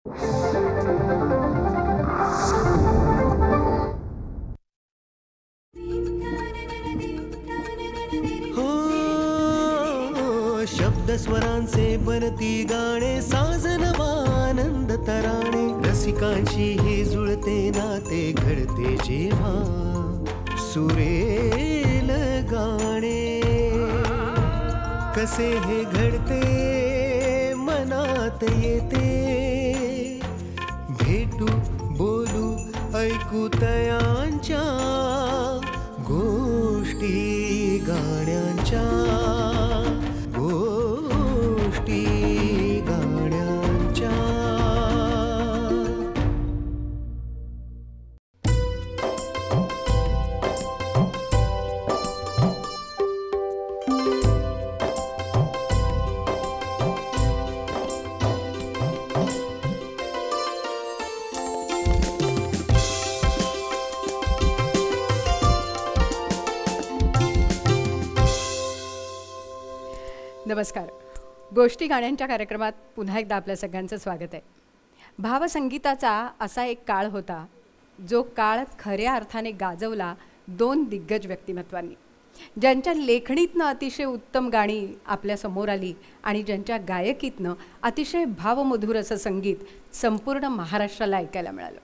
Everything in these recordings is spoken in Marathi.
शब्द स्वरांचे बनती गाणे, साजन आनंद तराणे, रसिकांची हे जुळते नाते घडते जेव्हा सुरेल गाणे. कसे हे घडते मनात येते, भेटू बोलू ऐकू तयांच्या गोष्टी गाण्यांच्या, गोष्टी गाण्यांच्या. नमस्कार. गोष्टी गाण्यांच्या कार्यक्रमात पुन्हा एकदा आपल्या सगळ्यांचं स्वागत आहे. भावसंगीताचा असा एक काळ होता जो काळ खऱ्या अर्थाने गाजवला दोन दिग्गज व्यक्तिमत्वांनी, ज्यांच्या लेखणीतनं अतिशय उत्तम गाणी आपल्यासमोर आली आणि ज्यांच्या गायकीतनं अतिशय भावमधुर असं संगीत संपूर्ण महाराष्ट्राला ऐकायला मिळालं.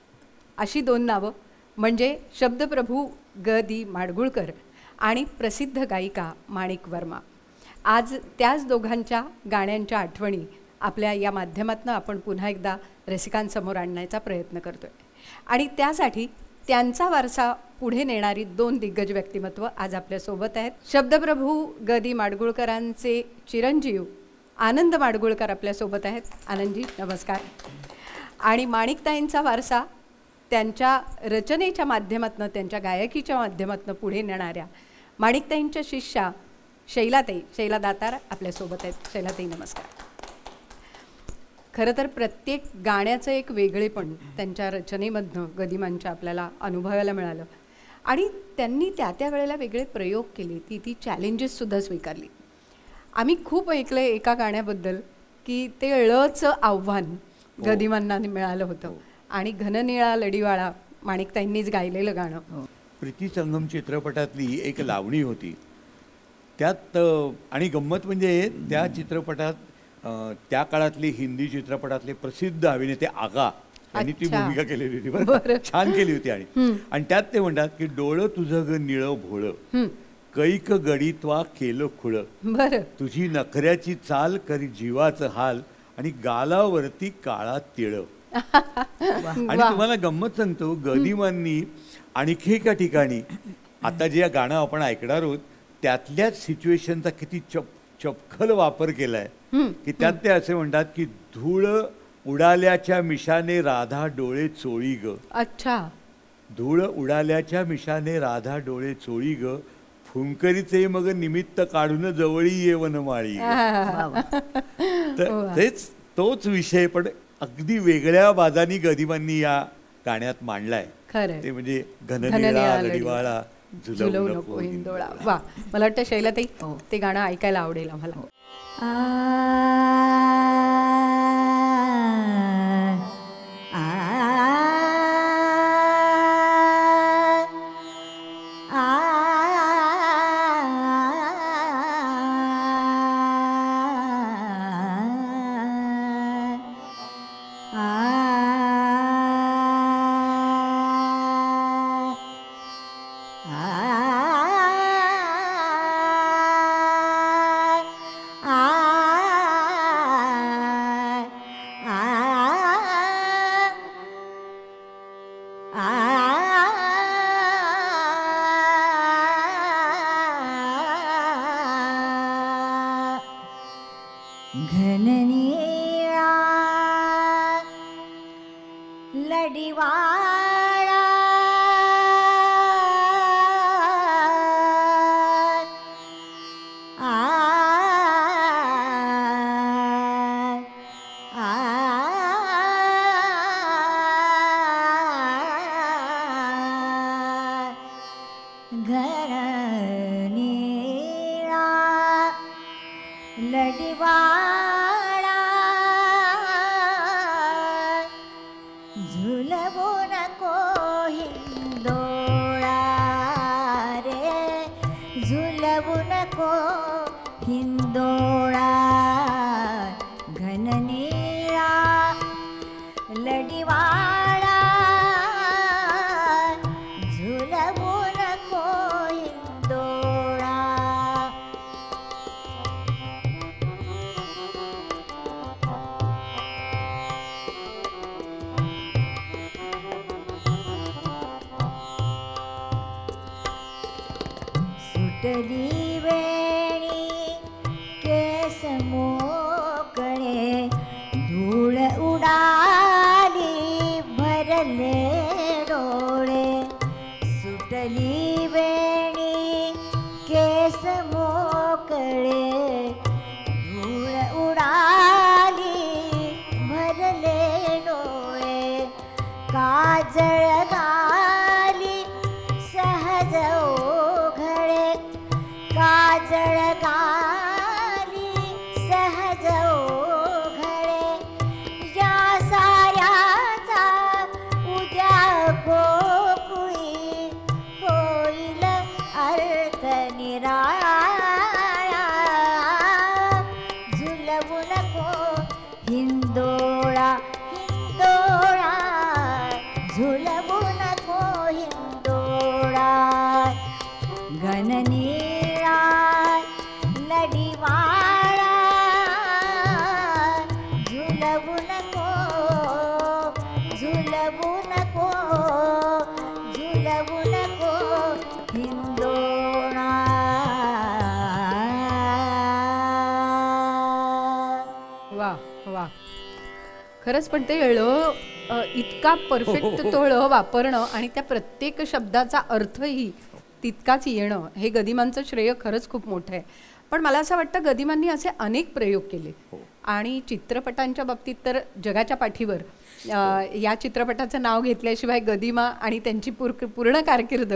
अशी दोन नावं म्हणजे शब्दप्रभू ग दी माडगुळकर आणि प्रसिद्ध गायिका माणिक वर्मा. आज त्याच दोघांच्या गाण्यांच्या आठवणी आपल्या या माध्यमातून आपण पुन्हा एकदा रसिकांसमोर आणण्याचा प्रयत्न करतो आहे. आणि त्यासाठी त्यांचा वारसा पुढे नेणारी दोन दिग्गज व्यक्तिमत्व आज आपल्यासोबत आहेत. शब्दप्रभू ग दी माडगुळकरांचे चिरंजीव आनंद माडगुळकर आपल्यासोबत आहेत. आनंदजी नमस्कार. आणि माणिकताईंचा वारसा त्यांच्या रचनेच्या माध्यमातून, त्यांच्या गायकीच्या माध्यमातून पुढे नेणाऱ्या माणिकताईंच्या शिष्या शैला दातार आपल्यासोबत आहेत. शैलाताई नमस्कार. खरं तर प्रत्येक गाण्याचं एक वेगळेपण त्यांच्या रचनेमधनं गदिमांच्या आपल्याला अनुभवायला मिळालं आणि त्यांनी त्या वेळेला वेगळे प्रयोग केले, ती चॅलेंजेससुद्धा स्वीकारली. आम्ही खूप ऐकलं एका गाण्याबद्दल की ते ळचं आव्हान गदिमांना मिळालं होतं आणि घननिळा लढीवाळा माणिकताईंनीच गायलेलं गाणं. प्रीती संगम चित्रपटातली एक लावणी होती त्यात. आणि गंमत म्हणजे त्या चित्रपटात त्या काळातली हिंदी चित्रपटातले प्रसिद्ध अभिनेते आगा यांनी ती भूमिका केलेली होती. बरं, छान केली होती. आणि त्यात ते म्हणतात की डोळं तुझं ग निळं भोळं, कैक गडीत्वा केलं खुळं, बरं तुझी नखऱ्याची चाल करी जीवाचं हाल, आणि गालावरती काळा तिळ. आणि तुम्हाला गंमत सांगतो, गदिमांनी आणखी एका ठिकाणी आता जे गाणं आपण ऐकणार आहोत त्यातल्याच सिच्युएशनचा किती चपखल वापर केलाय की त्यात ते असे म्हणतात की धूळ उडाल्याच्या मिशाने राधा डोळे चोळी ग. अच्छा. धूळ उडाल्याच्या मिशाने राधा डोळे चोळी ग, फुंकरीचे मग निमित्त काढून जवळी ये वनमाळी. तेच तोच विषय पण अगदी वेगळ्या बाजानी गदिमांनी या गाण्यात मांडलाय. ते म्हणजे घननिळा लढीवाळा झुलवू नको हिंदोळा. वा, मला वाटतं शैलाताई ते गाणं ऐकायला आवडेल आम्हाला. घननिळा लढीवाळा घननिळा लढीवाळा हिंदोळा घननीळा लडिवाळा झुलवू नको हिंदोळा. सुटली वेणी केस मोकळे धूळ उडाली भरले डोळे. सुटली वेणी केस मोकळे धूळ उडाली भरले डोळे. काजळ गाली सहज ओघळे काजळ गाली सहज ओघळे. या साऱ्याचा उद्या गोकुळी होईल अर्थ निराळा. झुलवू नको हिंदोळा हिंदोळा झुलवू नको हिंदोळा. घननीळा लडिवाळा झुलवू नको झुलवू नको झुलवू नको हिंदोळा. वा वा, खरंच पण ते इतका परफेक्ट तो वापरणं आणि त्या प्रत्येक शब्दाचा अर्थही तितकाच येणं, हे गदिमांचं श्रेय खरंच खूप मोठं आहे. पण मला असं वाटतं गदिमांनी असे अनेक प्रयोग केले आणि चित्रपटांच्या बाबतीत तर जगाच्या पाठीवर या चित्रपटाचं नाव घेतल्याशिवाय गदिमा आणि त्यांची पूर्ण कारकीर्द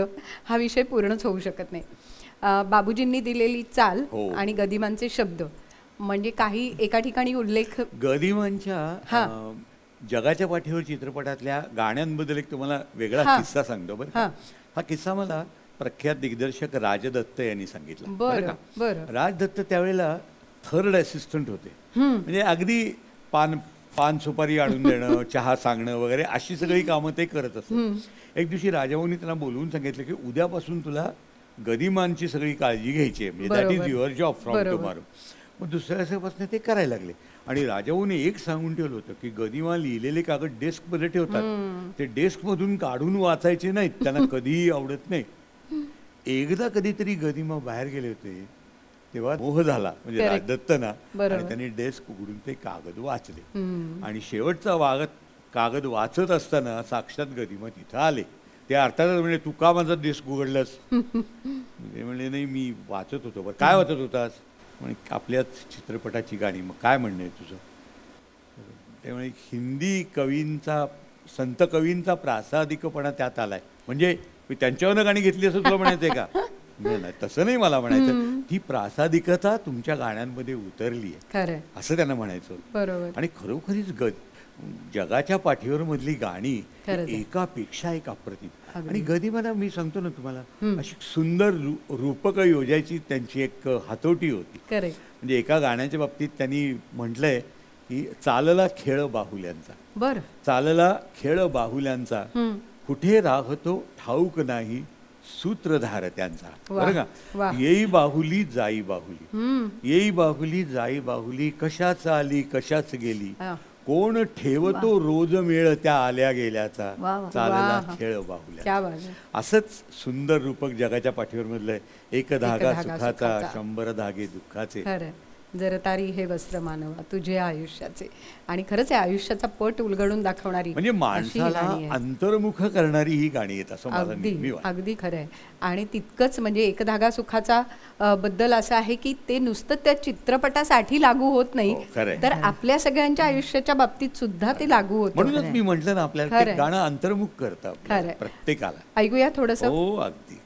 हा विषय पूर्णच होऊ शकत नाही. बाबूजींनी दिलेली चाल आणि गदिमांचे शब्द म्हणजे काही एका ठिकाणी उल्लेख गदिमांच्या जगाच्या पाठीवर चित्रपटातल्या गाण्यांबद्दल एक तुम्हाला वेगळा किस्सा सांगतो बरं. हा किस्सा मला प्रख्यात दिग्दर्शक राज दत्त यांनी सांगितला. बरं. राज दत्त त्यावेळेला थर्ड असिस्टंट होते. म्हणजे अगदी पान सुपारी आणून देणं, चहा सांगणं वगैरे अशी सगळी कामं ते करत असत. एक दिवशी राजाभाऊनी त्यांना बोलवून सांगितलं की उद्यापासून तुला गदिमांची सगळी काळजी घ्यायची आहे, म्हणजे that is your job from tomorrow. मग दुसऱ्या दिवसापासून ते करायला लागले. आणि राजाभाऊने एक सांगून ठेवलं होतं की गदिमा लिहिलेले कागद डेस्कमध्ये ठेवतात, ते डेस्कमधून काढून वाचायचे नाहीत, त्यांना कधीही आवडत नाही. एकदा कधीतरी गदिमा बाहेर गेले होते तेव्हा मोह झाला म्हणजे राजदत्तना, आणि त्यांनी डेस्क उघडून ते कागद वाचले. आणि शेवटचा कागद वाचत असताना साक्षात गदिमा तिथं आले. ते अर्थातच म्हणजे तू का माझा डेस्क उघडलास? ते म्हणले नाही मी वाचत होतो. बरं काय वाचत होतास? म्हणजे आपल्याच चित्रपटाची गाणी. मग काय म्हणणं आहे तुझं? त्यामुळे हिंदी कवींचा, संत कवींचा प्रासादिकपणा त्यात आलाय. म्हणजे मी त्यांच्यावरनं गाणी घेतली असं तुला म्हणायचंय का? नाही, तसं नाही मला म्हणायचं. ती प्रासादिकता तुमच्या गाण्यांमध्ये उतरली आहे असं त्यांना म्हणायचं. बरोबर. आणि खरोखरीच जगाच्या पाठीवर मधली गाणी एकापेक्षा एक अप्रतिम. आणि गदिमाला मी सांगतो ना तुम्हाला, अशी सुंदर रूपक योजायची त्यांची एक हातोटी होती. म्हणजे एका गाण्याच्या बाबतीत त्यांनी म्हटलंय की चालला खेळ बाहुल्यांचा, चालला खेळ बाहुल्यांचा, कुठे राहतो ठाऊक नाही सूत्रधार त्यांचा. बरं का? येई बाहुली जाई बाहुली, येई बाहुली जाई बाहुली, कशाच आली कशाच गेली, कोण ठेवतो रोज मेळ त्या आल्या गेल्याचा, चालला खेळ बाहुल्या. असंच सुंदर रूपक जगाच्या पाठीवर मधलंय. एक धागा सुखाचा, 100 धागे दुःखाचे, जर तारी हे वस्त्र मानवा तुझे आयुष्याचे. आणि खरंच आहे, आयुष्याचा पट उलगडून दाखवणारी, म्हणजे माणसाला अंतर्मुख करणारी ही गाणी आहेत असं मला नेहमी वाटतं. अगदी खरं आहे. आणि तितकंच म्हणजे एक धागा सुखाचा बद्दल असं आहे की ते नुसतं त्या चित्रपटासाठी लागू होत नाही, तर आपल्या सगळ्यांच्या आयुष्याच्या बाबतीत सुद्धा ते लागू होतं. म्हणूनच मी म्हटलं ना, आपल्याला गाणं अंतर्मुख करतं प्रत्येकाला. ऐकूया थोडंसं. हो अगदी.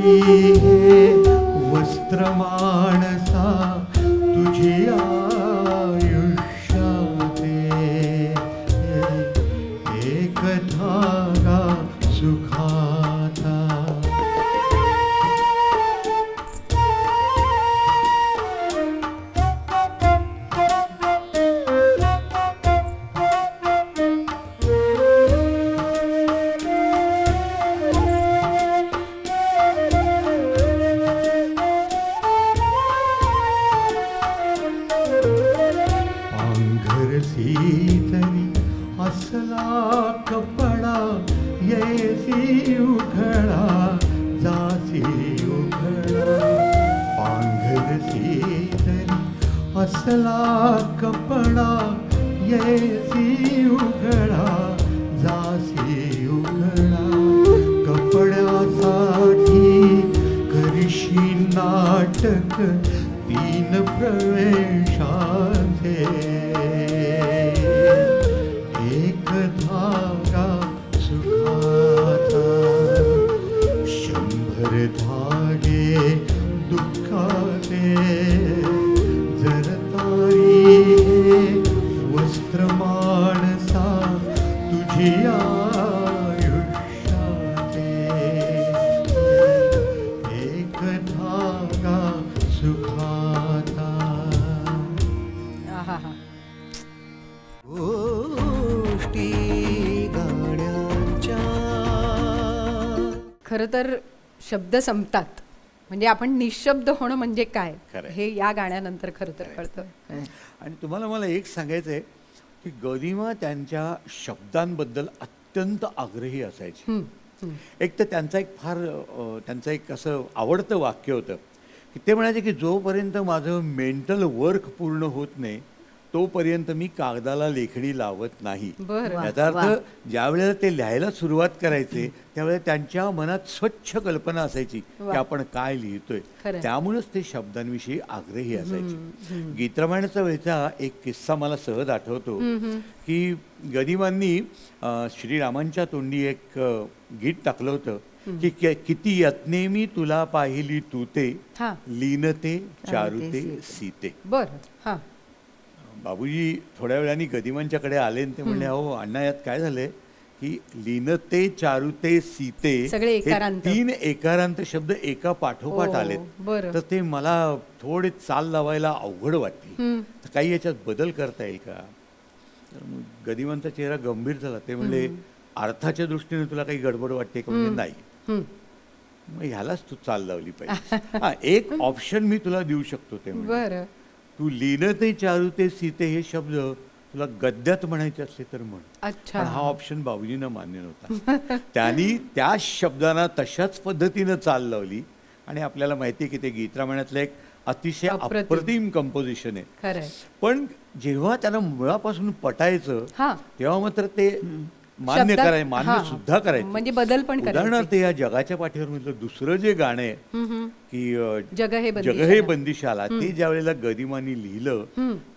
हे वस्त्र माणसा तुझी आयुष्याते एक धागा सुखाचा. तरी असला कपडा येसी उघडा जासी उघडा. पांघरसी तरी असला कपडा येसी उघडा जासी उघडा. कपड्यासाठी करशी नाटक तीन प्रवेशाचे एक धागा सुखाचा. 100 धागे दुःखाचे जरतारी हे वस्त्र माणसा तुझी आयुष्याचे एक धागा सुखाचा. आहा. गोष्टी गाण्यांच्या. खरं तर शब्द संपतात म्हणजे आपण निशब्द होणं म्हणजे काय खरंय. हे या गाण्यानंतर खरं तर कळतं. आणि तुम्हाला मला एक सांगायचं आहे की गदिमा त्यांच्या शब्दांबद्दल अत्यंत आग्रही असायचे. एक तर त्यांचा एक फार त्यांचं एक असं आवडतं वाक्य होतं की ते म्हणायचे की जोपर्यंत माझं मेंटल वर्क पूर्ण होत नाही तोपर्यंत मी कागदाला लेखणी लावत नाही. बरं. याचा अर्थ ज्या वेळेला ते लिहायला सुरुवात करायचे त्यावेळेला त्यांच्या मनात स्वच्छ कल्पना असायची की आपण काय लिहितोय. खरंय. त्यामुळेच ते शब्दांविषयी आग्रही असायचे. गीतरामायणाचा वेळचा एक किस्सा मला सहज आठवतो की गदिमांनी श्रीरामांच्या तोंडी एक गीत टाकलं होतं की किती यत्ने मी तुला पाहिली तू ते हा. लीनते चारुते सीते. बरं. हां. बाबूजी थोड्या वेळाने गदिमांच्याकडे आले आणि ते म्हणले अहो अण्णा यात काय झालंय की लीनते चारुते सीते सगळे हे एकारांत. 3 एकारांत शब्द एका पाठोपाठ आलेत. बरं. तर ते मला थोडे चाल लावायला अवघड वाटते. तर काही याच्यात बदल करता येईल का. तर मग गदिमांचा चेहरा गंभीर झाला. ते म्हणले अर्थाच्या दृष्टीने तुला काही गडबड वाटते का. म्हणजे नाही. मग ह्यालाच तू चाल लावली पाहिजे. हा एक ऑप्शन मी तुला देऊ शकतो. ते म्हणजे बरं. तू लीनते चारुते सीते हे शब्द तुला गद्यात म्हणायचे असले तर म्हण. अच्छा. पण हा ऑप्शन बाबूजींना मान्य नव्हता. त्यांनी त्या शब्दांना तशाच पद्धतीनं चाल लावली आणि आपल्याला माहिती आहे की ते गीतरामायणातलं एक अतिशय अप्रतिम कंपोजिशन आहे. खरंय. पण जेव्हा त्यांना मुळापासून पटायचं हां. तेव्हा मात्र ते मान्य शब्दात- करायचं मान्य हां. सुद्धा करायचं. म्हणजे बदल पण करायचे. उदाहरणार्थ या जगाच्या पाठीवर म्हटलं दुसरं जे गाणं आहे की जग हे जग हे बंदिशाला ते ज्या वेळेला गदिमांनी लिहिलं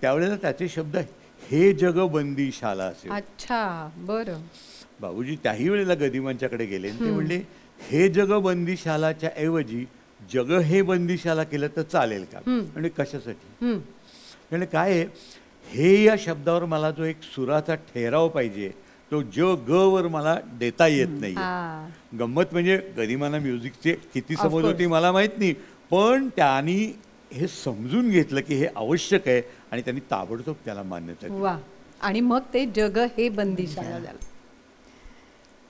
त्यावेळेला त्याचे शब्द हे जग बंदिशाला असे. अच्छा. बरं. बाबूजी त्याही वेळेला गदिमांच्याकडे गेले आणि ते म्हणले हे जग बंदिशालाच्या ऐवजी जग हे बंदिशाला केलं तर चालेल का. म्हणजे कशासाठी. म्हणजे काय आहे हे या शब्दावर मला जो एक सुराचा ठेराव पाहिजे तो ज ग वर मला देता येत नाही. गंमत म्हणजे गदिमांना म्युझिकचे किती समज होती मला माहित नाही पण त्यांनी हे समजून घेतलं की हे आवश्यक आहे आणि त्यांनी ताबडतोब त्याला मान्यता दिली. वा. आणि मग ते जग हे बंदिशाला झालं.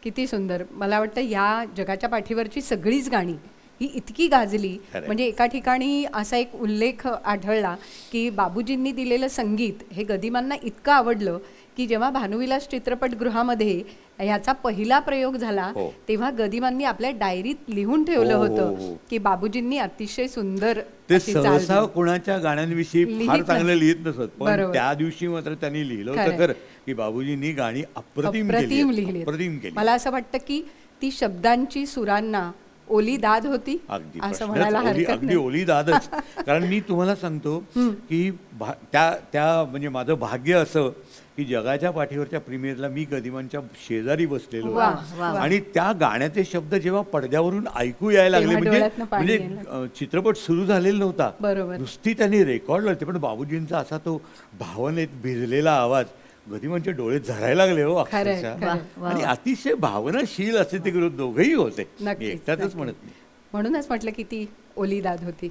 किती सुंदर. मला वाटतं या जगाच्या पाठीवरची सगळीच गाणी ही इतकी गाजली. म्हणजे एका ठिकाणी असा एक उल्लेख आढळला की बाबूजींनी दिलेलं संगीत हे गदिमांना इतकं आवडलं की जेव्हा भानुविलास चित्रपटगृहामध्ये ह्याचा पहिला प्रयोग झाला तेव्हा गदिमांनी आपल्या डायरीत लिहून ठेवलं होतं की बाबूजींनी अतिशय सुंदर. ते सहसा कोणाच्या गाण्यांविषयी फार चांगलं लिहित नसत पण त्या दिवशी मात्र त्यांनी लिहिलं होतं तर की बाबूजींनी गाणी अप्रतिम लिहिली. मला असं वाटतं की ती शब्दांची सुरांना ओली दाद होती असं म्हणायला हरकत अगदी नाही. ओली दादच. कारण मी तुम्हाला सांगतो की त्या म्हणजे माझं भाग्य असं की जगाच्या पाठीवरच्या प्रीमियरला मी गदिमांच्या शेजारी बसलेलो वा, आहे. वा, वा. आणि त्या गाण्याचे शब्द जेव्हा पडद्यावरून ऐकू यायला लागले तेव्हा म्हणजे डोळ्यातनं पाणी म्हणजे चित्रपट सुरू झालेला नव्हता, बरोबर. नुसती त्यांनी रेकॉर्ड होते, पण बाबूजींचा असा तो भावनेत भिजलेला आवाज, गदिमांचे डोळे झरायला लागले हो खरंय, अक्षरशः. खरंय. आणि अतिशय भावनाशील असे ते दोघेही होते, नक्कीच, एकट्यातच नक्कीच. म्हणत नाही. म्हणूनच म्हटलं की ती ओली दाद होती.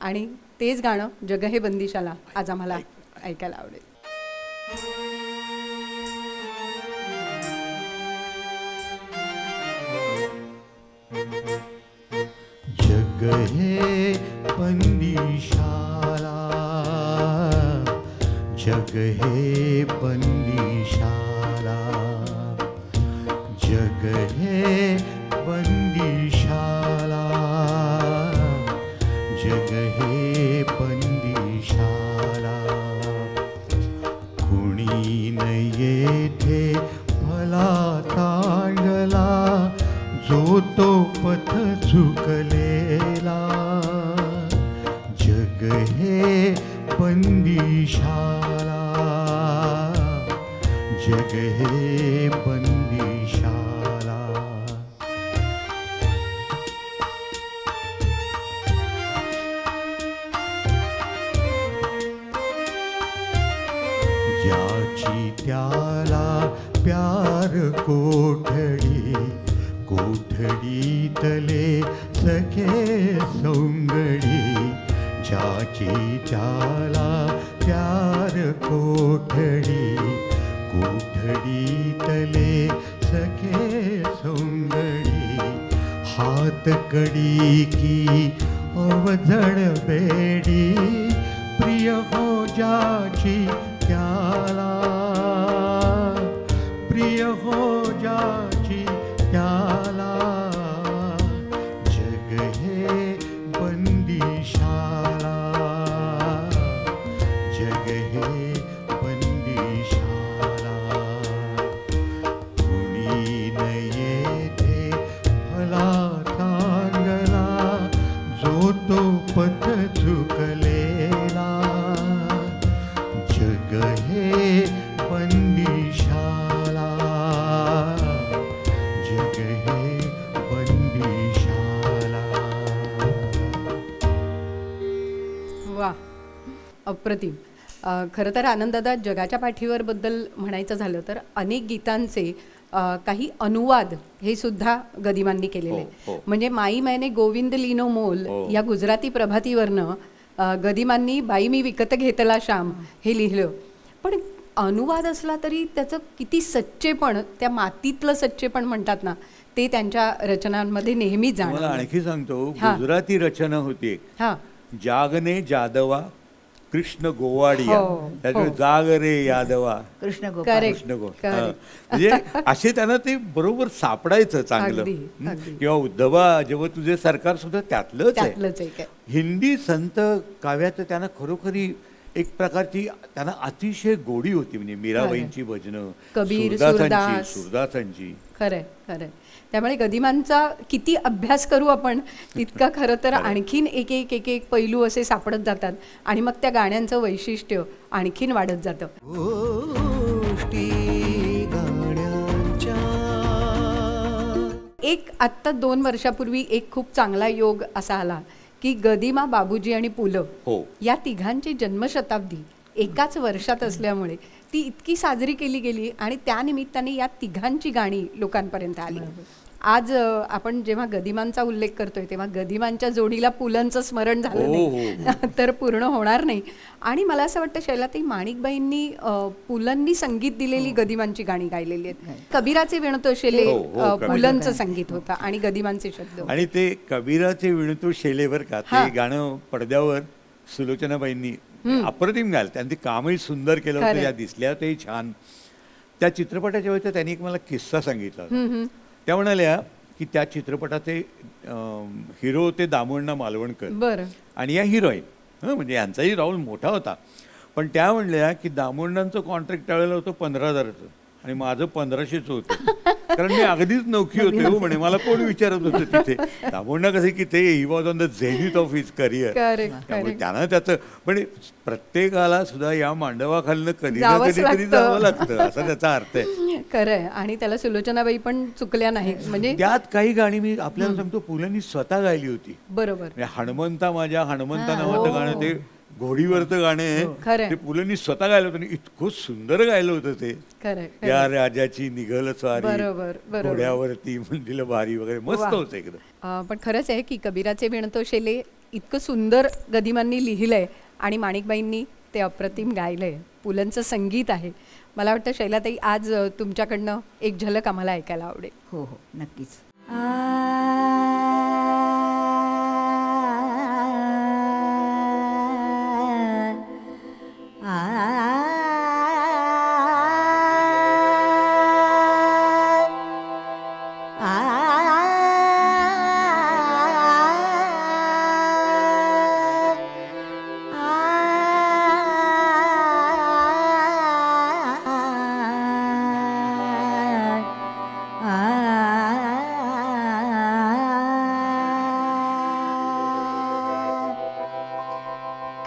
आणि तेच गाणं जग हे बंदिशाला आज आम्हाला ऐकायला आवडेल. जग हे बंदिशाला, जग हे बंदिशाला, जग हे बंदिशाला, जग हे बंदिशाला. कुणी न येथे भला तांडला, जो तो पथ चुकलेला. जग हे बंदिशाला, जग हे बंदिशाला. ज्याची त्याला प्यार कोठडी, कोठडीतले सखे सौंगडी. ज्याची त्याला प्यार कोठडी, कोठडीतले सखे सौंगडी. हातकडी की अवजड बेडी, प्रिय हो ज्याची त्याला, प्रिय हो ज्याची त्याला. जग हे बंदिशाला, जग हे बंदिशाला. कुणी न येथे भला चांगला, जो तो पथ चुकलेला. जग हे बंदिशाला, जग हे बंदिशाला. वा, अप्रतिम. खरं तर आनंददादा, जगाच्या पाठीवर बद्दल म्हणायचं झालं तर अनेक गीतांचे काही अनुवाद हे सुद्धा गदिमांनी केलेले हो, आहेत. हो. म्हणजे माई मैने गोविंद लिनो मोल हो. या गुजराती प्रभातीवरनं गदिमांनी बाई मी विकत घेतला श्याम हे लिहिलं. पण अनुवाद असला तरी त्याचं किती सच्चेपण, त्या मातीतलं सच्चेपण म्हणतात ना, ते त्यांच्या रचनांमध्ये नेहमी मला जाणवलं. आणखी सांगतो, हा. गुजराती रचना होती एक, हां, जागने जादवा कृष्ण गोवाडिया. हो, त्याच्यामुळे हो. जाग रे यादवा कृष्ण गोपाळ. करेक्ट, कृष्ण गो. करेक्ट. म्हणजे असे त्यांना ते बरोबर सापडायचं चांगलं. अगदी, हं? अगदी. किंवा उद्धवा जेव्हा तुझे सरकार सुद्धा त्यातलंच आहे. त्यातलंच एक आहे. हिंदी संत काव्यात त्यांना खरोखरी एक प्रकारची त्यांना अतिशय गोडी होती. म्हणजे मीराबाईंची भजनं, कबीर, सुरदासांची, सूरदास. सुरदासांची. खरंय, खरंय. त्यामुळे गदिमांचा किती अभ्यास करू आपण तितका खरं तर आणखीन एक एक एक एक पैलू असे सापडत जातात आणि मग त्या गाण्यांचं वैशिष्ट्य आणखीन वाढत जातं. गोष्टी गाण्यांच्या. एक आत्ता 2 वर्षापूर्वी एक खूप चांगला योग असा आला की गदिमा, बाबूजी आणि पु ल हो. या तिघांची जन्मशताब्दी एकाच वर्षात असल्यामुळे ती इतकी साजरी केली गेली आणि त्यानिमित्ताने या तिघांची गाणी लोकांपर्यंत आली. आज आपण जेव्हा गदिमांचा उल्लेख करतोय तेव्हा गदिमांच्या जोडीला पुलंचं स्मरण झालं हो, नाही तर पूर्ण होणार नाही. आणि मला असं वाटतं शैलाताई, माणिकबाईंनी पुलंनी संगीत दिलेली गदिमांची गाणी गायलेली आहेत. कबीराचे विणतो शेले हो, हो, पुलंचं संगीत होतं आणि गदिमांचे शब्द. आणि ते कबीराचे विणतो शेलेवर का हा. ते गाणं पडद्यावर सुलोचनाबाईंनी अप्रतिम गायलं. त्यांनी कामही सुंदर केलं खरंय. होतं, या दिसल्या तेही छान. त्या चित्रपटाच्या वेळेस त्यांनी एक मला किस्सा सांगितला होता. त्या म्हणाल्या की त्या चित्रपटाचे हिरो होते दामोण्णा मालवणकर बरं. आणि या हिरोईन, म्हणजे यांचाही राहुल मोठा होता. पण त्या म्हणल्या की दामोण्णांचं कॉन्ट्रॅक्ट त्यावेळेला होतं 15,000चं आणि माझं 1500चं होतं. कारण मी अगदीच नौकी होते हो म्हणे. मला कोण विचारत होतं तिथे. दामोंडा कसे की ते he was on the Zenith of his career. त्यामुळे त्यानं त्याचं पण प्रत्येकाला सुद्धा या मांडवाखालनं कधी ना कधीतरी जावं लागतं असा त्याचा अर्थ आहे. खरंय. आणि त्याला सुलोचनाबाई पण चुकल्या नाहीत. म्हणजे त्यात काही गाणी मी आपल्याला सांगतो पुलंनी स्वतः गायली होती. बरोबर. हनुमंता माझ्या हनुमंता नावाचं गाणं ते घोडीवरचं गाणं आहे ते पुलंनी स्वतः गायलं होतं. इतकं सुंदर गायलं होतं ते. या राजाची निघल स्वारी घोड्यावरती मंदिर भारी वगैरे मस्त होतं एकदम. पण खरंच आहे की कबीराचे विणतो शेले इतकं सुंदर गदिमांनी लिहिलंय आणि माणिकबाईंनी ते अप्रतिम गायलंय. पुलंचं संगीत आहे. मला वाटतं शैलाताई आज तुमच्याकडनं एक झलक आम्हाला ऐकायला आवडेल. हो हो नक्कीच.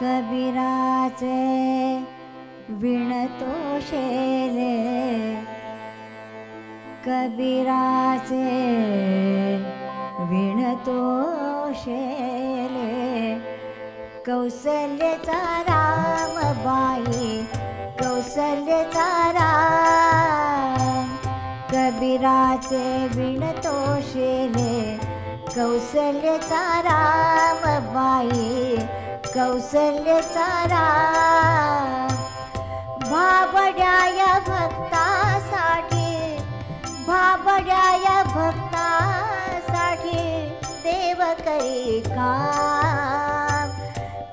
कबीराचे विणतो शेले, कबीराचे विणतो शेले, कौसल्याचा रामबाई, कौसल्याचा राम. कबीराचे विणतो शेले, कौसल्याचा रामबाई, कौसल्याचा राम. भाबड्या या भक्तासाठी, भाबड्या भक्तासाठी देव करी काम.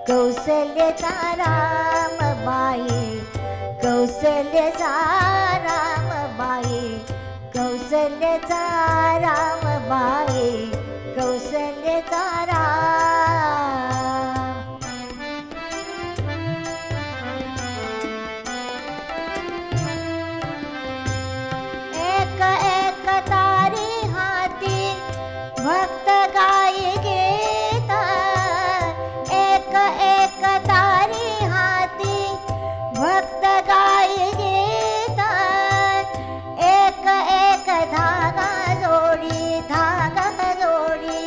कौसल्याचा रामबाई, कौसल्याचा रामबाई, कौसल्याचा रामबाई, कौसल्याचा राम. एक एक तारी हाती भक्त गाय गीता, एक एक तारी हाती भक्त गाय गीता, एक एक धागा जोडी, धागा जोडी.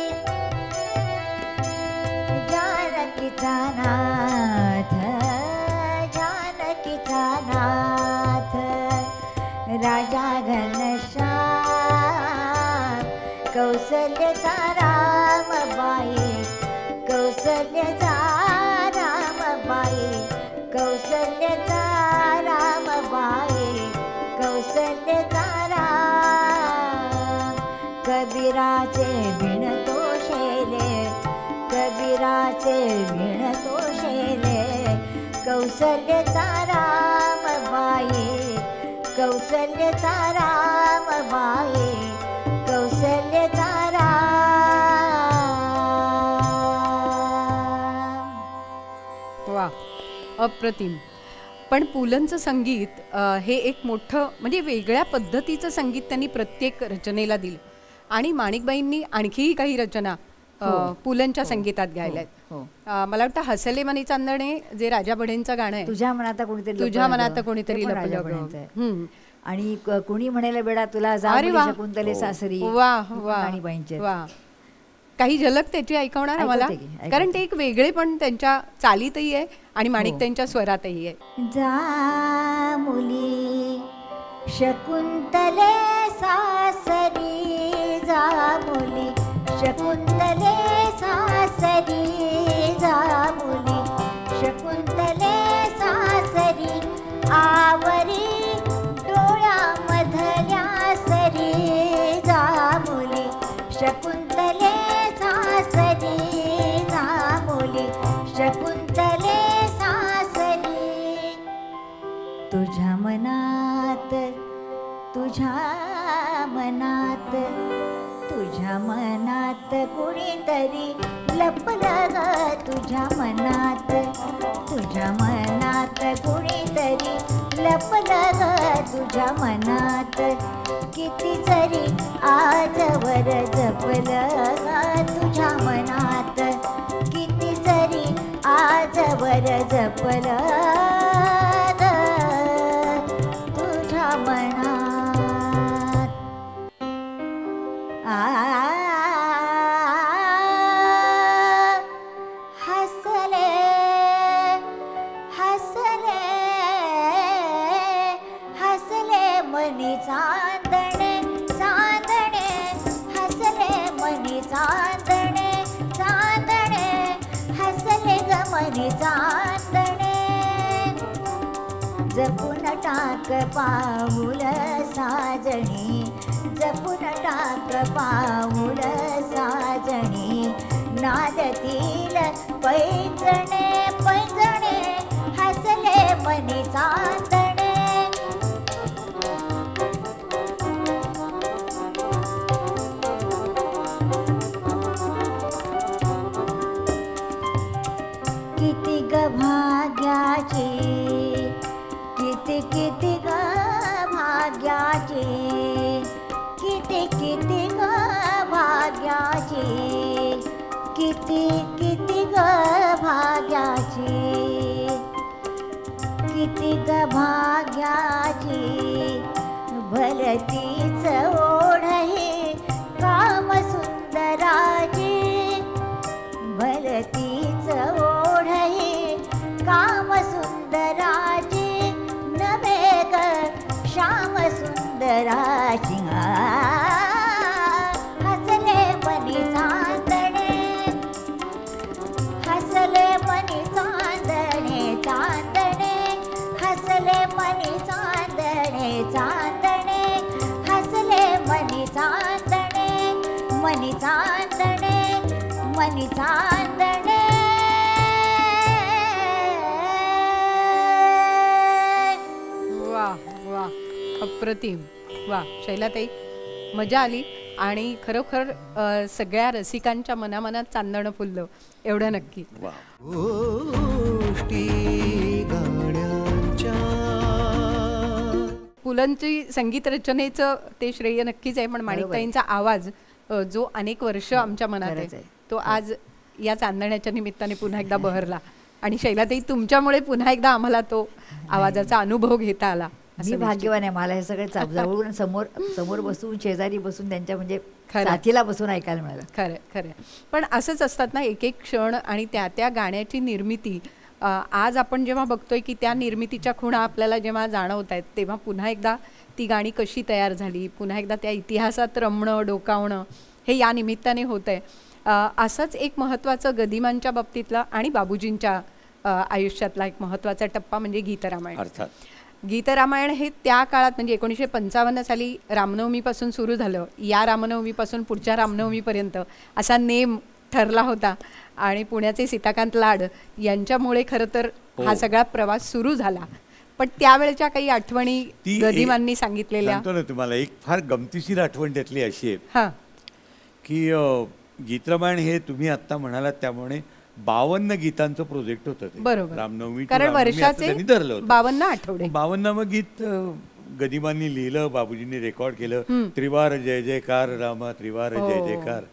जानकीचा नाथ, जानकीचा नाथ, राजा घनश्याम. कौसल्याचा रामबाई, कौसल्याचा रामबाई, कौसल्याचा रामबाई, कौसल्याचा राम. कबीराचे विणतो शेले, कबीराचे विणतो शेले, कौसल्याचा रामबाई, कौसल्याचा रामबाई, कौसल्याचा राम. वा, अप्रतिम. पण पुलंचं संगीत हे एक मोठं म्हणजे वेगळ्या पद्धतीचं संगीत त्यांनी प्रत्येक रचनेला दिलं. आणि माणिकबाईंनी आणखीही काही रचना पुलंच्या संगीतात गायल्यात. मला वाटतं हसले मनी चांदणे जे राजा बढेंचं गाणं आहे, तुझ्या मनात कोणीतरी, तुझ्या मनात कोणीतरी लपलं. आणि कुणी म्हणायला बेडा तुला शकुंतले सासरी. वा वा वा. काही झलक त्याची ऐकवणार आम्हाला, कारण ते एक वेगळे पण त्यांच्या चालीतही आहे आणि माणिक त्यांच्या स्वरातही आहे. जा मुली शकुंतले सासरी, जा मुली शकुंतले सासरी, जा मुली शकुंतले सासरी, आवरी डोळ्यामधल्या सरी, जा मुली शकुंतले सासरी, जा मुली शकुंतले सासरी. तुझ्या मनात, तुझ्या मनात, तुझ्या मनात कुणीतरी लपलं ग, तुझ्या मनात, तुझ्या मनात कुणीतरी लपलं ग तुझ्या मनात किती जरी आजवर जपलं ग तुझ्या मनात किती जरी आजवर जपलं ग तुझ्या मनात हसले हसले हसले मनी चांदणे चांदणे हसले मनी चांदणे चांदणे हसले ग मनी चांदणे जपून टाक पाऊल साजणी जपून टाक पाऊल साजणी नादतील पैंजणे पैंजणे हसले मनी चांदणे किती ग भाग्याची किती किती ग भाग्याची किती किती ग भाग्याची किती किती ग भाग्याची किती ग भाग्याची भलतीच ओढ हे काम सुंदराची भलतीच ओढ हे काम सुंदराची नवे ग श्याम सुंदराची हसले मनी चांदणे हसले मनी चांदणे चांदणे हसले मनी चांदणे चांदणे हसले मनी चांदणे मनी चांदणे मनी चांदणे वा वा अप्रतिम वा शैलाताई मजा आली आणि खरोखर सगळ्या रसिकांच्या मनामनात चांदणं फुललं एवढं नक्की. वा गोष्टी गाण्यांच्या पुलंची संगीत रचनेचं ते श्रेय नक्कीच आहे, पण माणिकताईंचा आवाज जो अनेक वर्ष आमच्या मनात खरंच आहे आहे. तो आज या चांदण्याच्या निमित्ताने पुन्हा एकदा बहरला. आणि शैलाताई तुमच्यामुळे पुन्हा एकदा आम्हाला तो आवाजाचा अनुभव घेता आला. मी भाग्यवान आहे, मला हे सगळे जवळून समोर समोर बसून शेजारी बसून त्यांच्या म्हणजे खरं. साथीला बसून ऐकायला मिळालं. खरं खरं. पण असंच असतात ना एक एक क्षण आणि त्या त्या गाण्याची निर्मिती. आज आपण जेव्हा बघतोय की त्या निर्मितीच्या खुणा आपल्याला जेव्हा जाणवत आहेत तेव्हा पुन्हा एकदा ती गाणी कशी तयार झाली, पुन्हा एकदा त्या इतिहासात रमणं डोकावणं हे या निमित्ताने होत आहे. असंच एक महत्त्वाचं गदिमांच्या बाबतीतला आणि बाबूजींच्या आयुष्यातला एक महत्त्वाचा टप्पा म्हणजे गीतरामायण. अर्थात गीतरामायण हे त्या काळात म्हणजे 1955 साली रामनवमीपासून सुरू झालं. या रामनवमीपासून पुढच्या रामनवमीपर्यंत असा नेम ठरला होता आणि पुण्याचे सीताकांत लाड यांच्यामुळे खरं तर हा सगळा प्रवास सुरू झाला. पण त्यावेळेच्या काही आठवणी गदिमांनी सांगितलेल्या. सांगतो ना तुम्हाला, एक फार गमतीशीर आठवण त्यातली अशी आहे हां की गीतरामायण हे तुम्ही आत्ता म्हणालात त्यामुळे 52 गीतांचं प्रोजेक्ट होतं ते. बरोबर. रामनवमी कारण वर्षाचे त्यांनी धरलं होतं 52 आठवडे. 52 गीत गदिमांनी लिहिलं, बाबूजींनी रेकॉर्ड केलं. त्रिवार जय जयकार रामा त्रिवार जय जयकार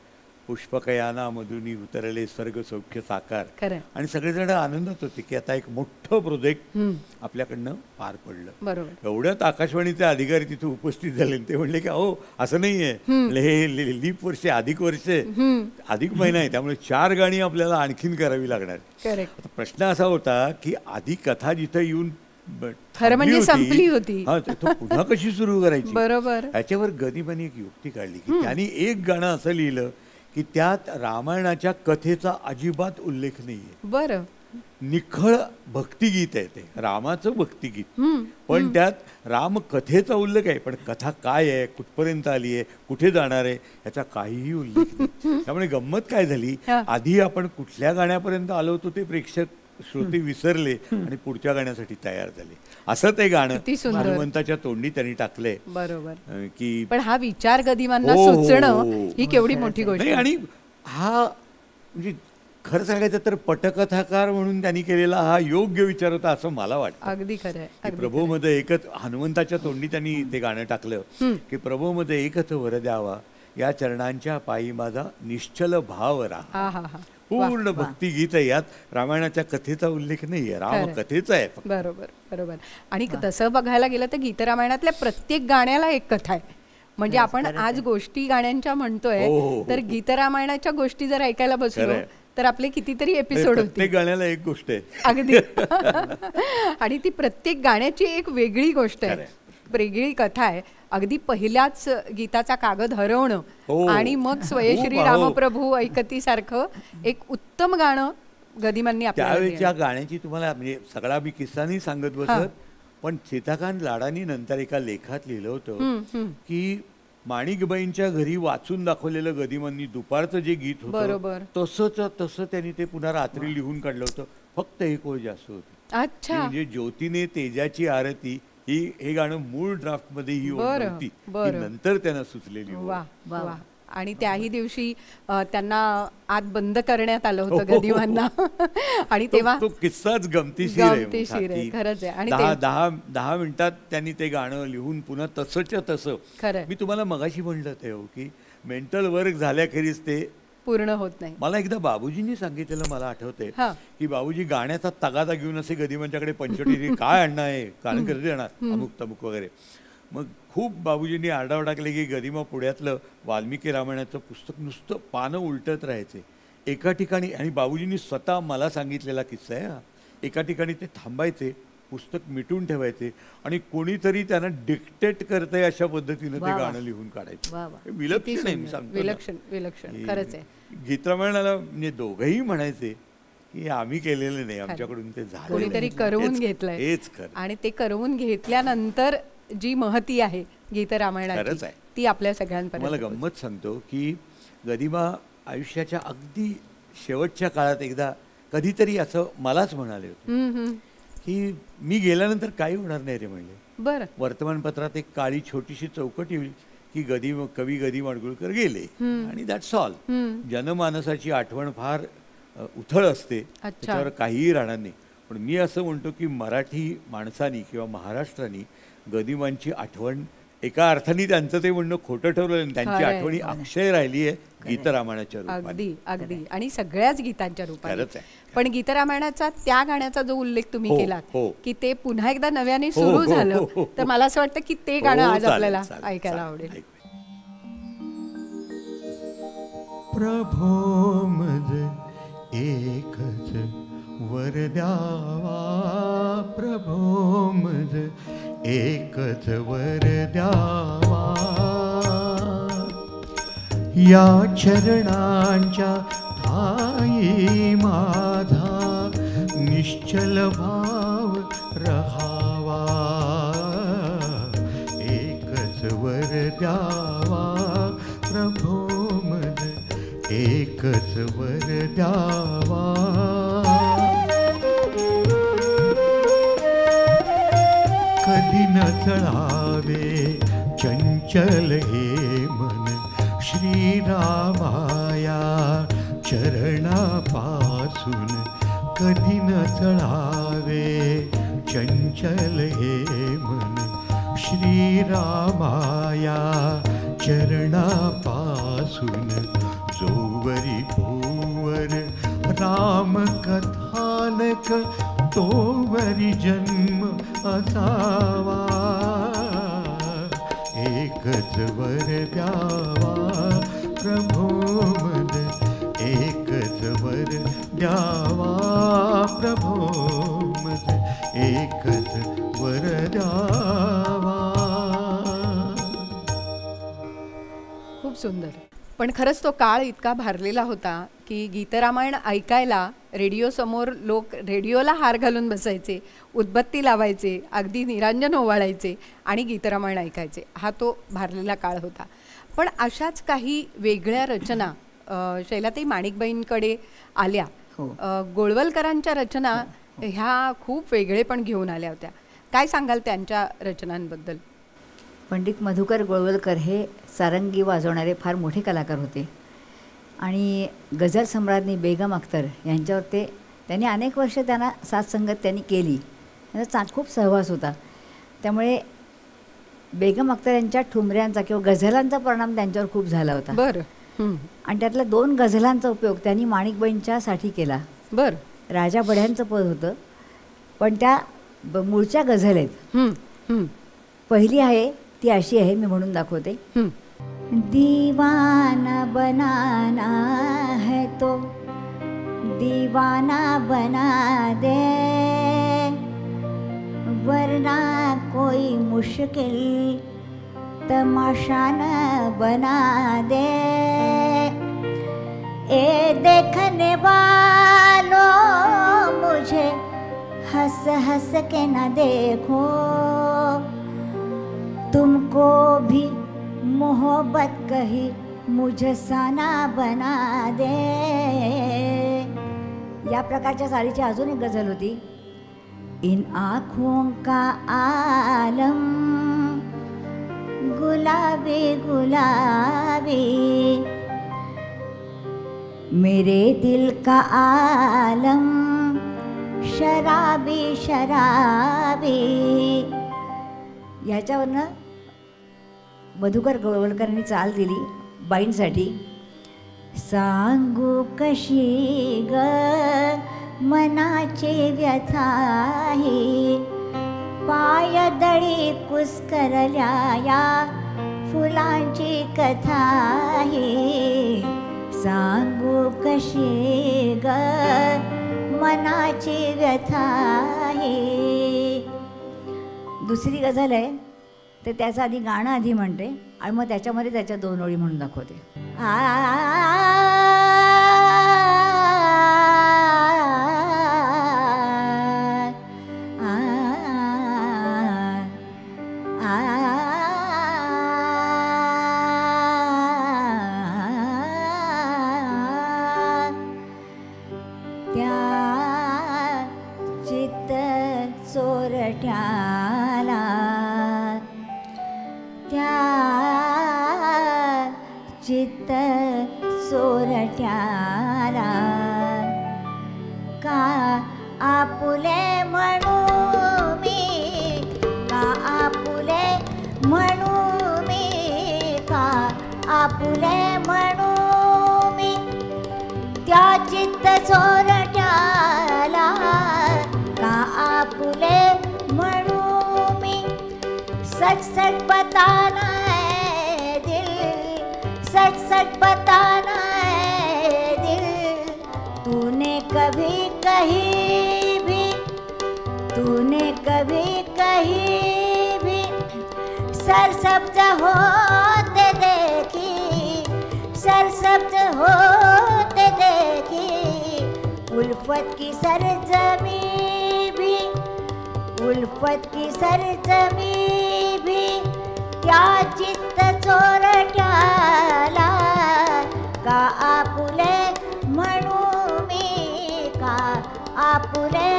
पुष्पकयाना मधुनी उतरले स्वर्ग सौख्य साकार. खरं. आणि सगळेजण आनंदात होते की आता एक मोठं प्रोजेक्ट आपल्याकडनं पार पडलं. बरोबर. एवढ्यात आकाशवाणीचे अधिकारी तिथे उपस्थित झाले. ते म्हणले की अहो असं नाहीये, हे लीप वर्षे अधिक वर्षे अधिक महिना आहे त्यामुळे 4 गाणी आपल्याला आणखीन करावी लागणार. करेक्ट. प्रश्न असा होता की आधी कथा जिथं येऊन खरं म्हणजे संपली होती, हा तो पुन्हा कशी सुरू करायची. बरोबर. याच्यावर गदिमांनी एक युक्ती काढली की त्यांनी एक गाणं असं लिहिलं की त्यात रामायणाच्या कथेचा अजिबात उल्लेख नाहीये. बरं. निखळ भक्तिगीत आहे ते, रामाचं भक्तिगीत. पण त्यात राम कथेचा उल्लेख आहे, पण कथा काय आहे, कुठपर्यंत आली आहे, कुठे जाणार आहे याचा काहीही उल्लेख नाही. त्यामुळे गंमत काय झाली, आधी आपण कुठल्या गाण्यापर्यंत आलो होतो ते प्रेक्षक श्रोते विसरले आणि पुढच्या गाण्यासाठी तयार झाले. असं ते गाणं हनुमंताच्या तोंडी त्यांनी टाकलंय. बरोबर. की पण हा विचार गदिमांना सुचणं ही केवढी मोठी गोष्ट नाही. आणि हा म्हणजे खरं सांगायचं तर पटकथाकार म्हणून त्यांनी केलेला हा योग्य विचार होता असं मला वाटतं. अगदी खरं आहे, की अगदी प्रभोमध्ये एकच हनुमंताच्या तोंडी त्यांनी ते गाणं टाकलं की प्रभोमध्ये एकच वर द्यावा, या चरणांच्या पायी माझा निश्चल भाव राहा. हा हा हा पूर्ण भक्तिगीत आहे. यात रामायणाच्या कथेचा उल्लेख नाहीये, रामकथेचा आहे फक्त. बरोबर बरोबर. आणि तसं बघायला गेलं तर गीतरामायणातल्या प्रत्येक गाण्याला एक कथा आहे. म्हणजे आपण आज गोष्टी गाण्यांच्या म्हणतोय, तर गीतरामायणाच्या गोष्टी जर ऐकायला बसलो तर आपले कितीतरी एपिसोड होते. प्रत्येक गाण्याला एक गोष्ट आहे अगदी. आणि ती प्रत्येक गाण्याची एक वेगळी गोष्ट आहे, वेगळी कथा आहे. अगदी पहिल्याच गीताचा कागद हरवणं आणि मग स्वयश्री रामप्रभू ऐकती सारखं एक उत्तम गाणं गदिमांनी आपल्याला त्यावेळेच्या गाण्याची तुम्हाला म्हणजे सगळा मी किस्सा नाही सांगत बसत, पण सीताकांत लाडांनी नंतर एका लेखात लिहिलं होतं की माणिकबाईंच्या घरी वाचून दाखवलेलं गदिमांनी दुपारचं जे गीत होतं तसं त्यांनी ते पुन्हा रात्री लिहून काढलं होतं. फक्त एक ओळ जास्त होती. अच्छा. म्हणजे ज्योतीने तेजाची आरती हे गाणं मूळ ड्राफ्ट मध्ये ही ओळ होती, नंतर त्यांना सुचलेली. वा वा. आणि त्याही दिवशी त्यांना आत बंद करण्यात आलं होतं गदिमांना. आणि तेव्हा तो किस्साच गमतीशीर आहे खरंच आहे. आणि 10 मिनिटात त्यांनी ते गाणं लिहून पुन्हा तसंच्या तसं. मी तुम्हाला मगाशी म्हणलं ते की मेंटल वर्क झाल्याखेरीज ते पूर्ण होत नाही. मला एकदा बाबूजींनी सांगितलेलं मला आठवतंय की बाबूजी गाण्याचा तगादा घेऊन असे गदिमांच्याकडे पंचवटी काय आणणार आहे, कारण कधी आणणार अमुक तमुक वगैरे. मग खूप बाबूजींनी आरडाओरडा केले की गदिमा पुण्यातलं वाल्मिकी रामायणाचं पुस्तक नुसतं पानं उलटत राहायचे एका ठिकाणी. आणि बाबूजींनी स्वतः मला सांगितलेला किस्सा आहे. एका ठिकाणी ते थांबायचे, पुस्तक मिटून ठेवायचे आणि कोणीतरी त्यांना डिक्टेट करतंय अशा पद्धतीनं ते गाणं लिहून काढायचं. विलक्षण आहे, मी सांगतो. विलक्षण खरंच आहे. गीतरामायणाला म्हणजे दोघंही म्हणायचे की आम्ही केलेलं नाही, आमच्याकडून ते झालं, कोणीतरी करवून घेतलंय. हेच खरं. आणि ते करवून घेतल्यानंतर जी महती आहे गीतरामायणाची ती आपल्या सगळ्यांपर्यंत. मला गंमत सांगतो की गदिमा आयुष्याच्या अगदी शेवटच्या काळात एकदा कधीतरी असं मलाच म्हणाले होते की मी गेल्यानंतर काही होणार नाही रे म्हणले. बरं. वर्तमानपत्रात एक काळी छोटीशी चौकट येईल की कवी गदी माडगुळकर गेले आणि दॅट्स ऑल. जनमानसाची आठवण फार उथळ असते, त्याच्यावर काहीही राहणार नाही. पण मी असं म्हणतो की मराठी माणसांनी किंवा महाराष्ट्राने गदिमांची आठवण एका अर्थाने त्यांचं ते म्हणणं खोटं ठरवलं, त्यांची आठवणी अक्षय राहिली आहे गीतरामायणाच्या रूपात. अगदी अगदी. आणि सगळ्याच गीतांच्या रूपात. पण गीतरामायणाचा त्या गाण्याचा जो उल्लेख तुम्ही केलात की ते पुन्हा एकदा नव्याने सुरू झालं, तर मला असं वाटतं की ते गाणं आज आपल्याला ऐकायला आवडेल. प्रभो मज एकच वर द्यावा, प्रभो मज एकच वर द्यावा, या चरणांच्या ठाई माझा निश्चल भाव रहावा, एकच वर द्यावा, प्रभो मज एकच वर द्यावा. कधी न चढावे चंचल हे मन श्रीरामाया चरणापासून, कधी न चढावे चंचल हे मन श्रीरामाया चरणापासून. जोवरी भूवर राम कथानक तोवरी जन्म असावा, एकच वर द्यावा, प्रभो मज एकच वर द्यावा, प्रभो मज एकच वर द्यावा. खूप सुंदर. पण खरंच तो काळ इतका भारलेला होता की गीतरामायण ऐकायला रेडिओसमोर लोक रेडिओला हार घालून बसायचे, उदबत्ती लावायचे, अगदी निरांजन ओवाळायचे आणि गीतरामायण ऐकायचे. हा तो भारलेला काळ होता. पण अशाच काही वेगळ्या रचना शैलाताई माणिकबाईंकडे आल्या. गोळवलकरांच्या रचना ह्या खूप वेगळे पण घेऊन आल्या होत्या. काय सांगाल त्यांच्या रचनांबद्दल? पंडित मधुकर गोळवलकर हे सारंगी वाजवणारे फार मोठे कलाकार होते आणि गझल सम्राज्ञी बेगम अख्तर यांच्यावर त्यांनी अनेक वर्ष त्यांना साथसंगत त्यांनी केली. त्यांचा खूप सहवास होता. त्यामुळे बेगम अख्तर यांच्या ठुमऱ्यांचा किंवा गझलांचा परिणाम त्यांच्यावर खूप झाला होता. बरं. आणि त्यातल्या 2 गझलांचा उपयोग त्यांनी माणिकबाईंच्यासाठी केला. बरं. राजा बढ्यांचं पद होतं, पण त्या मूळच्या गझल आहेत. पहिली आहे ती अशी आहे, मी म्हणून दाखवते. दीवाना बनाना है तो दीवाना बना दे, वरना कोई मुश्किल तमाशा न बना दे. ए देखने वालों मुझे हंस हंस के न देखो, तुमको भी मोहब्बत कही मुझे साना बना दे. या प्रकारच्या साडीची अजून एक गझल होती. इन आँखों का आलम गुलाबी गुलाबी, मेरे दिल का आलम शराबी शराबी. ह्याच्यावरनं मधुकर गोळवलकरांनी चाल दिली बाईंसाठी. सांगू कशी ग मनाची व्यथाही, पायदळी कुस्करल्या या फुलांची कथाही. सांगू कशी ग मनाची व्यथाही. दुसरी गझल आहे, तर त्याचं आधी गाणं आधी म्हणते आणि मग त्याच्यामध्ये त्याच्या 2 ओळी म्हणून दाखवते. त्या चित्त चोरट्याला, त्या चित्त चोरट्याला का आपुले म्हणू मी, का आपुले म्हणू मी, का आपुले म्हणू मी. त्या चित्त चोरट्याला का आपुले म्हणू मी. सच सच बताना है दिल, सच सच बताना है दिल. तूने कभी कहीं भी, तूने कभी कहीं भी सरसब्ज होते देखी, सरसब्ज होते देखी. उल्फत की सरजमी भी, उल्फत की सरजमी भी. त्या चित्त चोरट्याला का आपुले म्हणू मी, का आपुले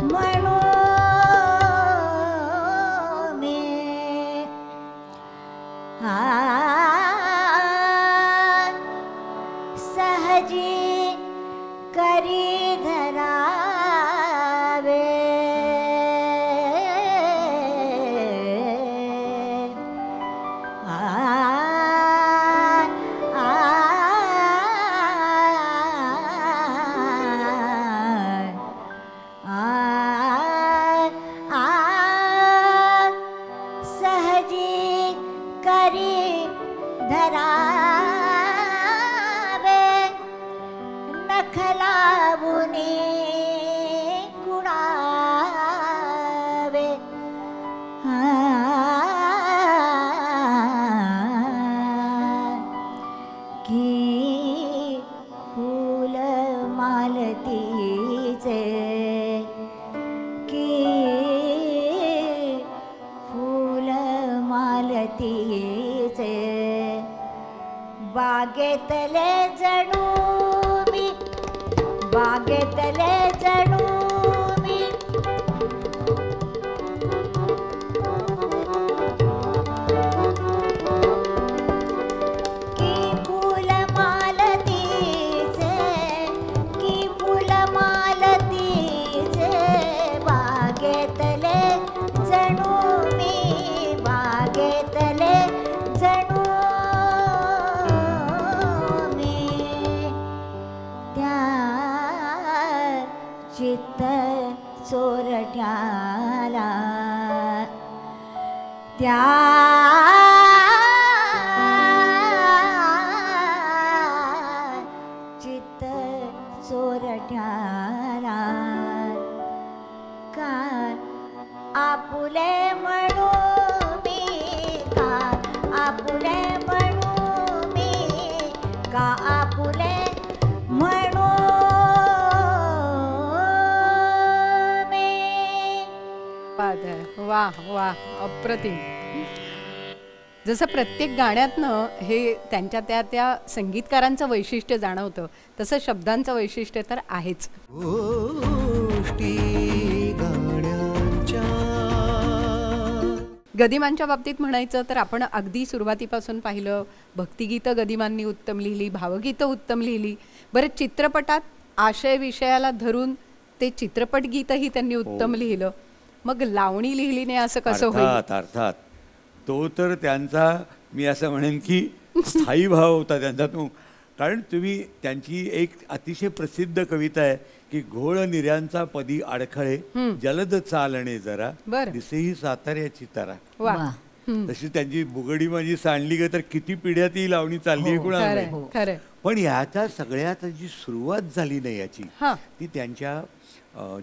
म्हणू मी. सहजी करी धरावे, सहजी करी धरावे. नखलावुनी कुणावे, की फूल मालतीचे, की फूल मालतीचे. बागेतले जणू मी, बागेतले जणू मी. की फूल मालतीचे, त्या चित्त चोरट्याला का आपुले म्हणू मी का आपुले म्हणू मी का आपुले म्हणू मी. वा वा अप्रतिम. जसं प्रत्येक गाण्यातनं हे त्यांच्या त्या संगीतकारांचं वैशिष्ट्य जाणवतं तसं शब्दांचं वैशिष्ट्य तर आहेच. गोष्टी गाण्यांच्या. गदिमांच्या बाबतीत म्हणायचं तर आपण अगदी सुरुवातीपासून पाहिलं, भक्तिगीतं गदिमांनी उत्तम लिहिली, भावगीतं उत्तम लिहिली. बरं, चित्रपटात आशय विषयाला धरून ते चित्रपट गीतही त्यांनी उत्तम लिहिलं. मग लावणी लिहिली नाही असं कसं होईल? अर्थात तो तर त्यांचा, मी असं म्हणेन की स्थायी भाव होता त्यांचा तो. कारण तुम्ही त्यांची एक अतिशय प्रसिद्ध कविता आहे की घोळ निर्यांचा पदी अडखळे जलद चालणे जरा बरं. दिसेही साताऱ्याची तारा. वा, तशी त्यांची बुगडी माझी सांडली ग तर किती पिढ्या ती लावणी चालली कुणाला खरंय माहित. खरंय. पण ह्याच्या सगळ्यात जी सुरुवात झाली नाही याची, हा. ती त्यांच्या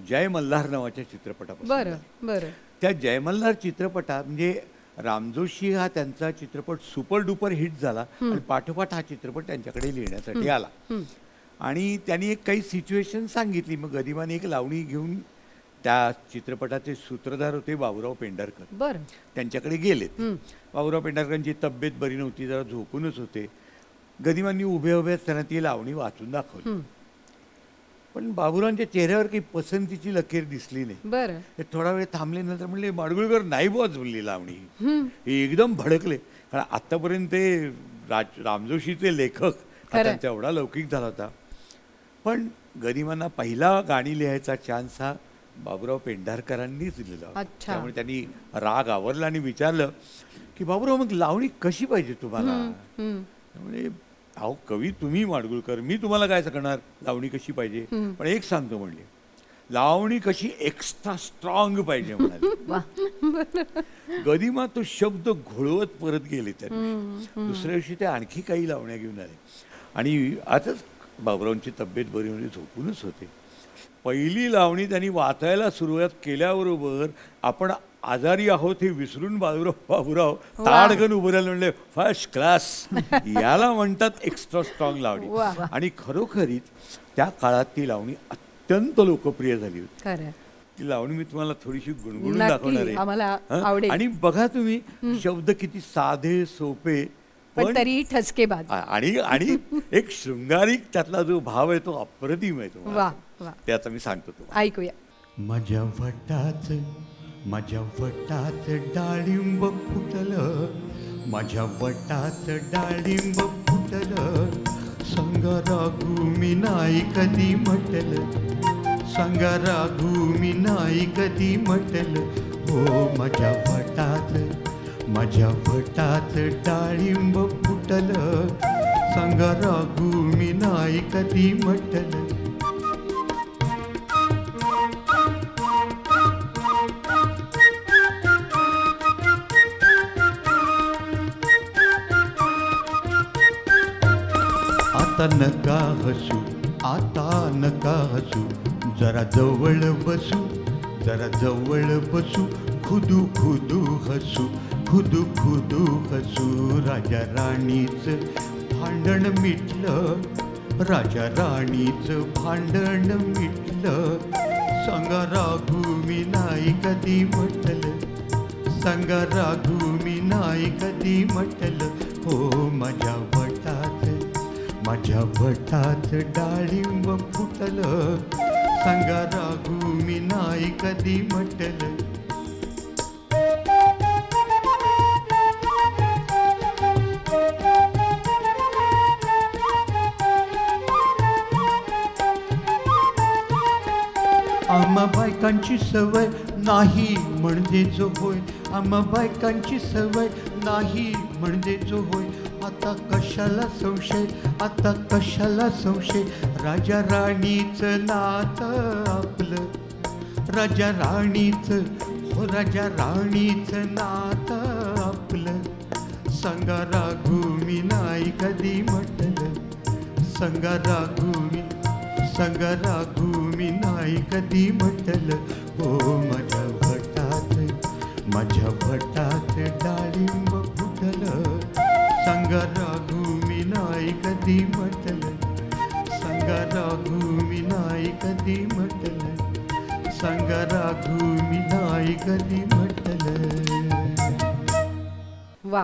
जय मल्हार नावाच्या चित्रपटापासून बरं झाली. बरं. त्या जय मल्हार चित्रपटात म्हणजे रामजोशी हा त्यांचा चित्रपट सुपर डुपर हिट झाला आणि पाठोपाठ हा चित्रपट त्यांच्याकडे लिहिण्यासाठी आला. आणि त्यांनी एक काही सिच्युएशन सांगितली. मग गदिमाने एक लावणी घेऊन, त्या चित्रपटाचे सूत्रधार होते बाबूराव पेंढारकर, बरं. त्यांच्याकडे गेलेत. बाबूराव पेंढारकरांची तब्येत बरी नव्हती, जरा झोपूनच होते. गदिमांनी उभ्या उभ्याच त्यांना ती लावणी वाचून दाखवली. पण बाबूरावांच्या चेहऱ्यावर काही पसंतीची लकीर दिसली नाही. बरं. ते थोडा वेळ थांबले, नंतर म्हणले माडगुळकर नाही बोलली लावणी. हे एकदम भडकले, कारण आतापर्यंत ते रामजोशीचे लेखक, खरं. त्यांचा एवढा लौकिक झाला होता. पण गदिमांना पहिला गाणी लिहायचा चान्स हा बाबूराव पेंढारकरांनीच दिलेला होता. अच्छा. त्यामुळे त्यांनी राग आवरला आणि विचारलं की बाबूराव मग लावणी कशी पाहिजे तुम्हाला? त्यामुळे अहो कवी तुम्ही माडगुळकर, मी तुम्हाला काय सांगणार लावणी कशी पाहिजे. पण एक सांगतो म्हणले, लावणी कशी एक्स्ट्रा स्ट्रॉंग पाहिजे म्हणाले. गदिमा तो शब्द घोळवत परत गेले. त्यांनी दुसऱ्या दिवशी ते आणखी काही लावण्या घेऊन आले. आणि आताच बाबूरावांची तब्येत बरी होती, झोपूनच होते. पहिली लावणी त्यांनी वाचायला सुरुवात केल्याबरोबर आपण आजारी आहोत हे विसरून बाबूराव ताडगण उभं राहिलं, म्हणले फर्स्ट क्लास. याला म्हणतात एक्स्ट्रा स्ट्रॉंग लावणी. आणि खरोखरीच त्या काळात ती लावणी अत्यंत लोकप्रिय झाली होती. खरं. ती लावणी मी तुम्हाला थोडीशी गुणगुणून नक्की, दाखवणार आम्हाला आहे. आवडेल. आणि बघा तुम्ही, शब्द किती साधे सोपे पण तरी ठसकेबाज. आणि एक शृंगारिक त्यातला जो भाव आहे तो अप्रतिम आहे. तो वा वा. ते आता मी सांगतो तुम्हाला. ऐकूया. माझ्या वटात डाळिंब फुटलं, माझ्या वटात डाळिंब फुटलं, संग रागू मी नाही कधी म्हटलं, संग रागू मी नाही कधी म्हटलं. हो माझ्या वटात डाळिंब फुटलं, संग रागू मी नाही कधी म्हटलं. आता नका हसू, जरा जवळ बसू, खुदू हसू, खुदू हसू. राजा राणीचं भांडण मिटलं, राजा राणीचं भांडण मिटलं, संग राघू मी नाही कधी म्हटलं, संग राघू मी नाही कधी म्हटलं. हो माझ्या वटात डाळिंब फुटलं, संग राघू मी नाही कधी म्हटलं. आम्हा बायकांची सवय नाही म्हणजे जो होय, आम्हा बायकांची सवय नाही म्हणजे जो होय. आता कशाला संशय, राजा राणीचं नातं आपलं, राजा राणीचं नातं हुकलं. सांगा राघू मी नाही कधी म्हटलं. सांगा राघू मी नाही कधी म्हटलं. हो माझ्या भटात डाळिंब फुटलं. सांगा राघू मी नाही कधी म्हटलं. सांगा राघू मी नाही कधी म्हटलं. सांगा राघू मी नाही कधी म्हटलं. वा,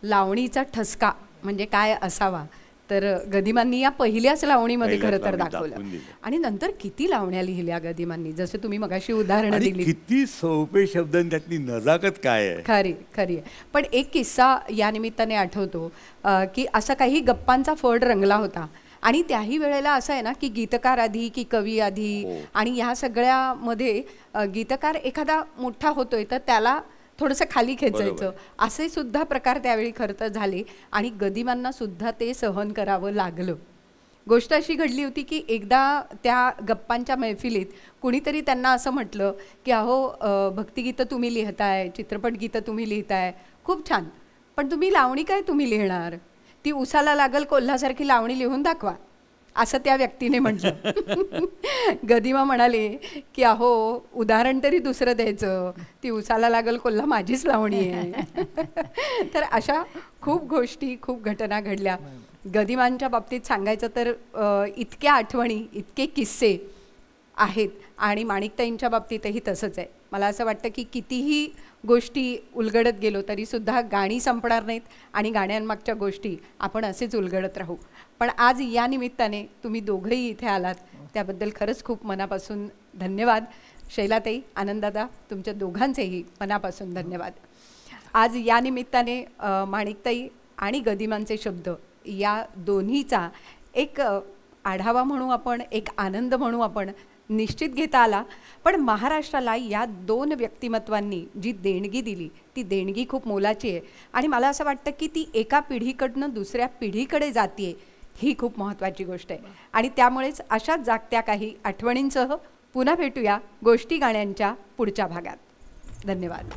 लावणीचा ठसका म्हणजे काय असावा. तर गदिमांनी या पहिल्याच लावणीमध्ये खरं तर दाखवलं. आणि नंतर किती लावण्या लिहिल्या गदिमांनी, जसे तुम्ही मगाशी उदाहरणं दिली. किती सोपे शब्द आणि त्यातली नजाकत काय आहे. खरी आहे. पण एक किस्सा या निमित्ताने आठवतो की असा काही गप्पांचा फड रंगला होता. आणि त्याही वेळेला असं आहे ना की गीतकार आधी की कवी आधी, आणि ह्या सगळ्यामध्ये गीतकार एखादा मोठा होतोय तर त्याला थोडंसं खाली खेचायचं, असे सुद्धा प्रकार त्यावेळी खरं तर झाले. आणि गदिमांना सुद्धा ते सहन करावं लागलं. गोष्ट अशी घडली होती की एकदा त्या गप्पांच्या मैफिलीत कुणीतरी त्यांना असं म्हटलं की अहो भक्तिगीतं तुम्ही लिहिताय, चित्रपट गीतं तुम्ही लिहिताय, खूप छान, पण तुम्ही लावणी काय तुम्ही लिहिणार? ती उसाला लागल कोल्हासारखी लावणी लिहून दाखवा, असं त्या व्यक्तीने म्हटलं. गदिमा म्हणाले की अहो उदाहरण तरी दुसरं द्यायचं, ती उसाला लागल कोल्हा माझीच लावणी आहे. तर अशा खूप गोष्टी, खूप घटना घडल्या. गदिमांच्या बाबतीत सांगायचं तर इतक्या आठवणी, इतके किस्से आहेत. आणि माणिकताईंच्या बाबतीतही तसंच आहे. मला असं वाटतं की कितीही गोष्टी उलगडत गेलो तरीसुद्धा गाणी संपणार नाहीत आणि गाण्यांमागच्या गोष्टी आपण असेच उलगडत राहू. पण आज या निमित्ताने तुम्ही दोघंही इथे आलात त्याबद्दल खरंच खूप मनापासून धन्यवाद. शैलाताई, आनंददादा, तुमच्या दोघांचेही मनापासून धन्यवाद. आज या निमित्ताने माणिकताई आणि गदिमांचे शब्द या दोन्हीचा एक आढावा म्हणू आपण, एक आनंद म्हणू आपण, निश्चित घेता आला. पण महाराष्ट्राला या दोन व्यक्तिमत्वांनी जी देणगी दिली ती देणगी खूप मोलाची आहे. आणि मला असं वाटतं की ती एका पिढीकडनं दुसऱ्या पिढीकडे जाते, ही खूप महत्त्वाची गोष्ट आहे. आणि त्यामुळेच अशाच जागत्या काही आठवणींसह पुन्हा भेटूया गोष्टी गाण्यांच्या पुढच्या भागात. धन्यवाद.